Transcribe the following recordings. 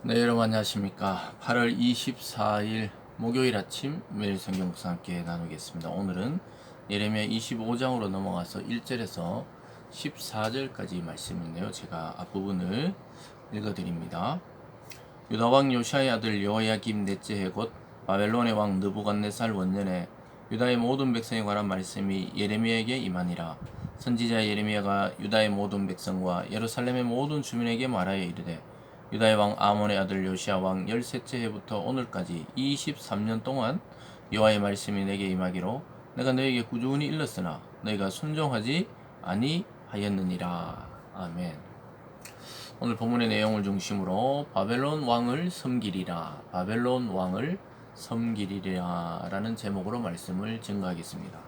네, 여러분 안녕하십니까. 8월 24일 목요일 아침 매일 성경 묵상 함께 나누겠습니다. 오늘은 예레미야 25장으로 넘어가서 1절에서 14절까지 말씀인데요. 제가 앞부분을 읽어드립니다. 유다 왕 요시아의 아들 여호야김 넷째 해 곧 바벨론의 왕 느부갓네살 원년에 유다의 모든 백성에 관한 말씀이 예레미야에게 임하니라. 선지자 예레미야가 유다의 모든 백성과 예루살렘의 모든 주민에게 말하여 이르되 유다의 왕 아몬의 아들 요시야 왕 13째 해부터 오늘까지 23년 동안 여호와의 말씀이 내게 임하기로 내가 너에게 꾸준히 일렀으나 너희가 순종하지 아니하였느니라. 아멘. 오늘 본문의 내용을 중심으로 바벨론 왕을 섬기리라, 바벨론 왕을 섬기리라 라는 제목으로 말씀을 증거하겠습니다.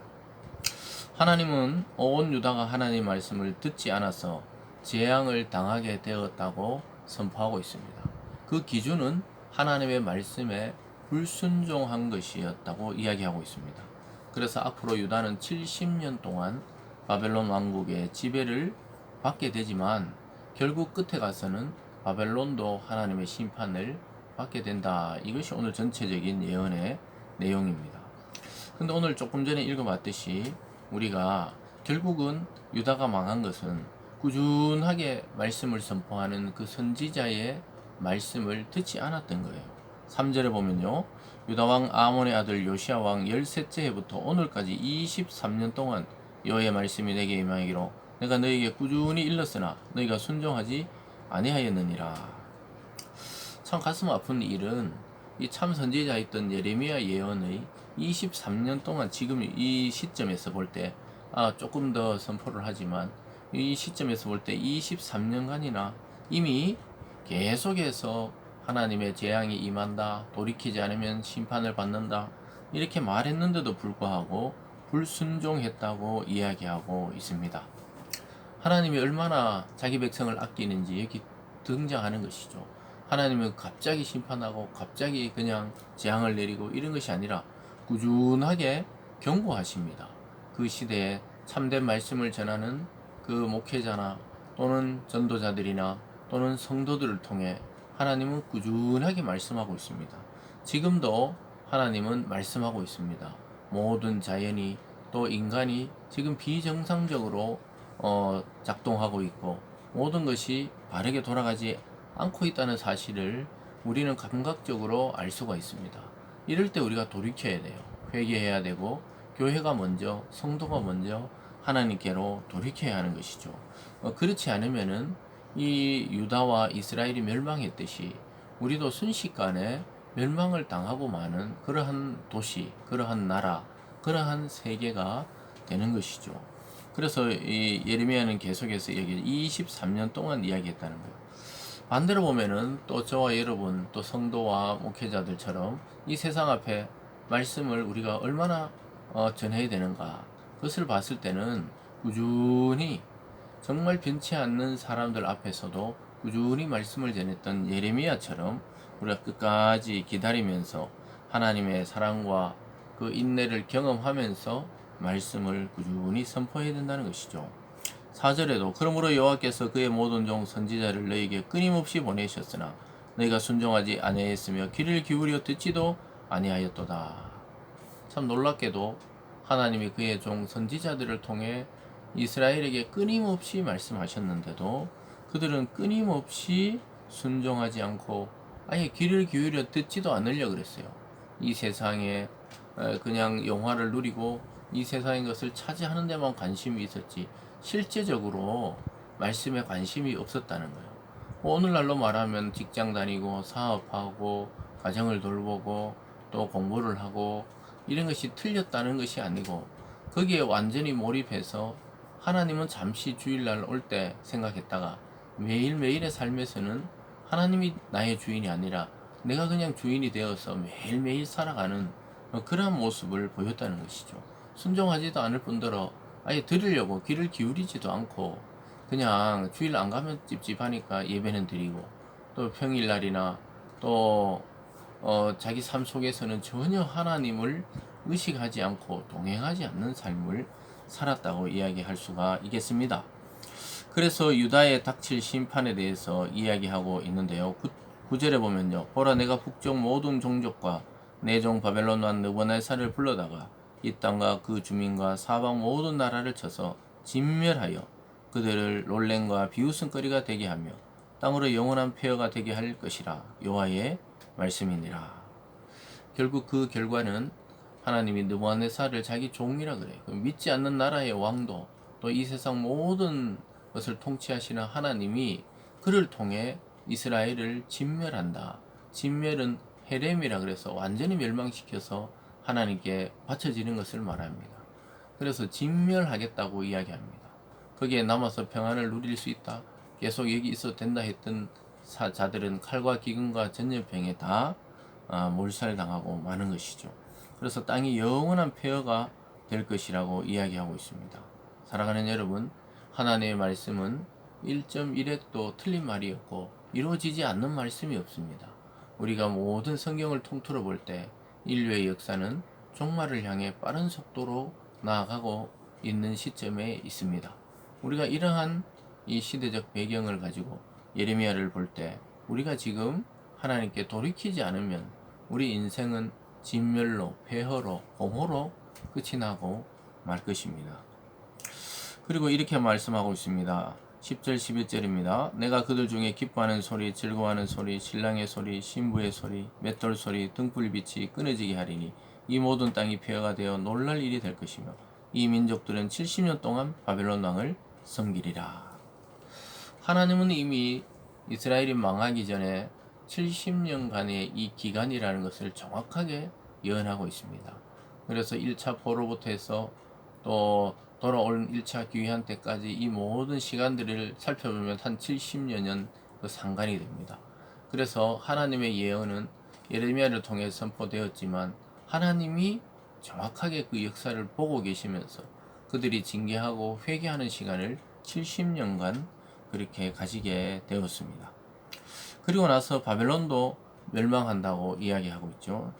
하나님은 온 유다가 하나님 말씀을 듣지 않아서 재앙을 당하게 되었다고 선포하고 있습니다. 그 기준은 하나님의 말씀에 불순종한 것이었다고 이야기하고 있습니다. 그래서 앞으로 유다는 70년 동안 바벨론 왕국의 지배를 받게 되지만 결국 끝에 가서는 바벨론도 하나님의 심판을 받게 된다. 이것이 오늘 전체적인 예언의 내용입니다. 근데 오늘 조금 전에 읽어봤듯이 우리가 결국은 유다가 망한 것은 꾸준하게 말씀을 선포하는 그 선지자의 말씀을 듣지 않았던 거예요. 3절에 보면요. 유다 왕 아몬의 아들 요시야 왕 13째 해부터 오늘까지 23년 동안 여호와의 말씀이 내게 임하기로 내가 너에게 꾸준히 일렀으나 너희가 순종하지 아니하였느니라. 참 가슴 아픈 일은 이 참 선지자였던 예레미야 예언의 23년 동안 지금 이 시점에서 볼 때 조금 더 선포를 하지만 이 시점에서 볼 때 23년간이나 이미 계속해서 하나님의 재앙이 임한다, 돌이키지 않으면 심판을 받는다 이렇게 말했는데도 불구하고 불순종했다고 이야기하고 있습니다. 하나님이 얼마나 자기 백성을 아끼는지 여기 등장하는 것이죠. 하나님은 갑자기 심판하고 갑자기 그냥 재앙을 내리고 이런 것이 아니라 꾸준하게 경고하십니다. 그 시대에 참된 말씀을 전하는 그 목회자나 또는 전도자들이나 또는 성도들을 통해 하나님은 꾸준하게 말씀하고 있습니다. 지금도 하나님은 말씀하고 있습니다. 모든 자연이 또 인간이 지금 비정상적으로 작동하고 있고 모든 것이 바르게 돌아가지 않고 있다는 사실을 우리는 감각적으로 알 수가 있습니다. 이럴 때 우리가 돌이켜야 돼요. 회개해야 되고 교회가 먼저, 성도가 먼저 하나님께로 돌이켜야 하는 것이죠. 그렇지 않으면은 이 유다와 이스라엘이 멸망했듯이 우리도 순식간에 멸망을 당하고 마는 그러한 도시, 그러한 나라, 그러한 세계가 되는 것이죠. 그래서 이 예레미야는 계속해서 여기 23년 동안 이야기했다는 거예요. 반대로 보면은 또 저와 여러분 또 성도와 목회자들처럼 이 세상 앞에 말씀을 우리가 얼마나 전해야 되는가 그것을 봤을 때는 꾸준히 정말 변치 않는 사람들 앞에서도 꾸준히 말씀을 전했던 예레미야처럼 우리가 끝까지 기다리면서 하나님의 사랑과 그 인내를 경험하면서 말씀을 꾸준히 선포해야 된다는 것이죠. 4절에도 그러므로 여호와께서 그의 모든 종 선지자를 너에게 끊임없이 보내셨으나 너희가 순종하지 아니하였으며 귀를 기울여 듣지도 아니하였도다. 참 놀랍게도 하나님이 그의 종 선지자들을 통해 이스라엘에게 끊임없이 말씀하셨는데도 그들은 끊임없이 순종하지 않고 아예 귀를 기울여 듣지도 않으려 그랬어요. 이 세상에 그냥 영화를 누리고 이 세상의 것을 차지하는 데만 관심이 있었지 실제적으로 말씀에 관심이 없었다는 거예요. 오늘날로 말하면 직장 다니고 사업하고 가정을 돌보고 또 공부를 하고 이런 것이 틀렸다는 것이 아니고 거기에 완전히 몰입해서 하나님은 잠시 주일날 올 때 생각했다가 매일매일의 삶에서는 하나님이 나의 주인이 아니라 내가 그냥 주인이 되어서 매일매일 살아가는 그러한 모습을 보였다는 것이죠. 순종하지도 않을 뿐더러 아예 들으려고 귀를 기울이지도 않고 그냥 주일 안 가면 찝찝하니까 예배는 드리고 또 평일날이나 또 자기 삶 속에서는 전혀 하나님을 의식하지 않고 동행하지 않는 삶을 살았다고 이야기할 수가 있겠습니다. 그래서 유다의 닥칠 심판에 대해서 이야기하고 있는데요. 9절에 보면요. 보라 내가 북쪽 모든 종족과 내 종 바벨론 왕 느부갓네살을 불러다가 이 땅과 그 주민과 사방 모든 나라를 쳐서 진멸하여 그들을 놀램과 비웃음거리가 되게 하며 땅으로 영원한 폐허가 되게 할 것이라. 여호와의 말씀이니라. 결국 그 결과는 하나님이 느부갓네살을 자기 종이라 그래요. 믿지 않는 나라의 왕도 또 이 세상 모든 것을 통치하시는 하나님이 그를 통해 이스라엘을 진멸한다. 진멸은 헤렘이라 그래서 완전히 멸망시켜서 하나님께 바쳐지는 것을 말합니다. 그래서 진멸하겠다고 이야기합니다. 거기에 남아서 평안을 누릴 수 있다. 계속 여기 있어도 된다 했던 자들은 칼과 기근과 전염병에 다 몰살당하고 마는 것이죠. 그래서 땅이 영원한 폐허가 될 것이라고 이야기하고 있습니다. 사랑하는 여러분, 하나님의 말씀은 1.1핵도 틀린 말이었고 이루어지지 않는 말씀이 없습니다. 우리가 모든 성경을 통틀어 볼 때 인류의 역사는 종말을 향해 빠른 속도로 나아가고 있는 시점에 있습니다. 우리가 이러한 이 시대적 배경을 가지고 예레미야를 볼 때 우리가 지금 하나님께 돌이키지 않으면 우리 인생은 진멸로, 폐허로, 공허로 끝이 나고 말 것입니다. 그리고 이렇게 말씀하고 있습니다. 10절 11절입니다. 내가 그들 중에 기뻐하는 소리, 즐거워하는 소리, 신랑의 소리, 신부의 소리, 맷돌 소리, 등불빛이 끊어지게 하리니 이 모든 땅이 폐허가 되어 놀랄 일이 될 것이며 이 민족들은 70년 동안 바벨론 왕을 섬기리라. 하나님은 이미 이스라엘이 망하기 전에 70년간의 이 기간이라는 것을 정확하게 예언하고 있습니다. 그래서 1차 포로부터 해서 또 돌아올 1차 귀환 때까지 이 모든 시간들을 살펴보면 한 70여 년 그 상관이 됩니다. 그래서 하나님의 예언은 예레미야를 통해 선포되었지만 하나님이 정확하게 그 역사를 보고 계시면서 그들이 징계하고 회개하는 시간을 70년간 그렇게 가지게 되었습니다. 그리고 나서 바벨론도 멸망한다고 이야기하고 있죠.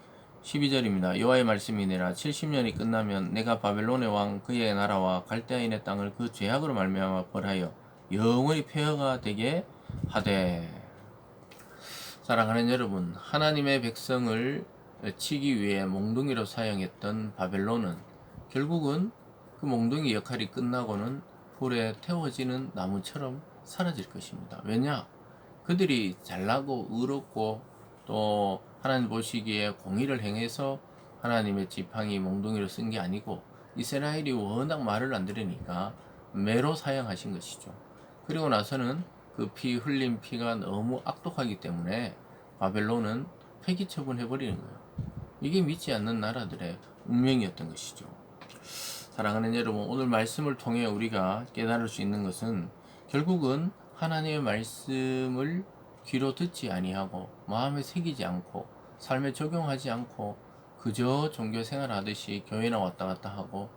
12절입니다. 여호와의 말씀이니라. 70년이 끝나면 내가 바벨론의 왕 그의 나라와 갈대아인의 땅을 그 죄악으로 말미암아 벌하여 영원히 폐허가 되게 하되. 사랑하는 여러분, 하나님의 백성을 치기 위해 몽둥이로 사용했던 바벨론은 결국은 그 몽둥이 역할이 끝나고는 불에 태워지는 나무처럼 사라질 것입니다. 왜냐? 그들이 잘나고 의롭고 또 하나님 보시기에 공의를 행해서 하나님의 지팡이 몽둥이를 쓴 게 아니고 이스라엘이 워낙 말을 안 들으니까 매로 사용하신 것이죠. 그리고 나서는 그 흘린 피가 너무 악독하기 때문에 바벨론은 폐기 처분해버리는 거예요. 이게 믿지 않는 나라들의 운명이었던 것이죠. 사랑하는 여러분, 오늘 말씀을 통해 우리가 깨달을 수 있는 것은 결국은 하나님의 말씀을 귀로 듣지 아니하고 마음에 새기지 않고 삶에 적용하지 않고 그저 종교 생활하듯이 교회나 왔다 갔다 하고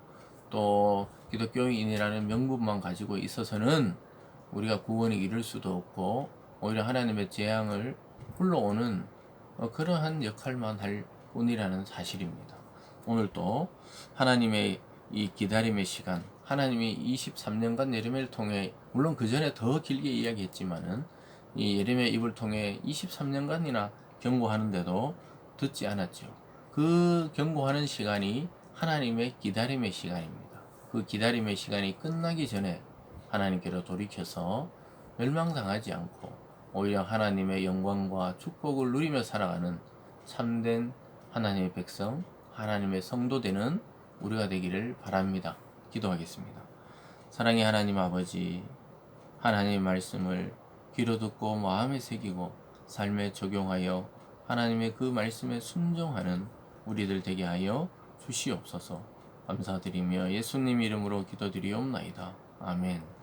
또 기독교인이라는 명분만 가지고 있어서는 우리가 구원을 이룰 수도 없고 오히려 하나님의 재앙을 불러오는 그러한 역할만 할 뿐이라는 사실입니다. 오늘 또 하나님의 이 기다림의 시간, 하나님이 23년간 예레미야를 통해 물론 그 전에 더 길게 이야기했지만은 이 예레미야 입을 통해 23년간이나 경고하는데도 듣지 않았죠. 그 경고하는 시간이 하나님의 기다림의 시간입니다. 그 기다림의 시간이 끝나기 전에 하나님께로 돌이켜서 멸망당하지 않고 오히려 하나님의 영광과 축복을 누리며 살아가는 참된 하나님의 백성, 하나님의 성도 되는 우리가 되기를 바랍니다. 기도하겠습니다. 사랑의 하나님 아버지, 하나님의 말씀을 귀로 듣고 마음에 새기고 삶에 적용하여 하나님의 그 말씀에 순종하는 우리들 되게 하여 주시옵소서. 감사드리며 예수님 이름으로 기도드리옵나이다. 아멘.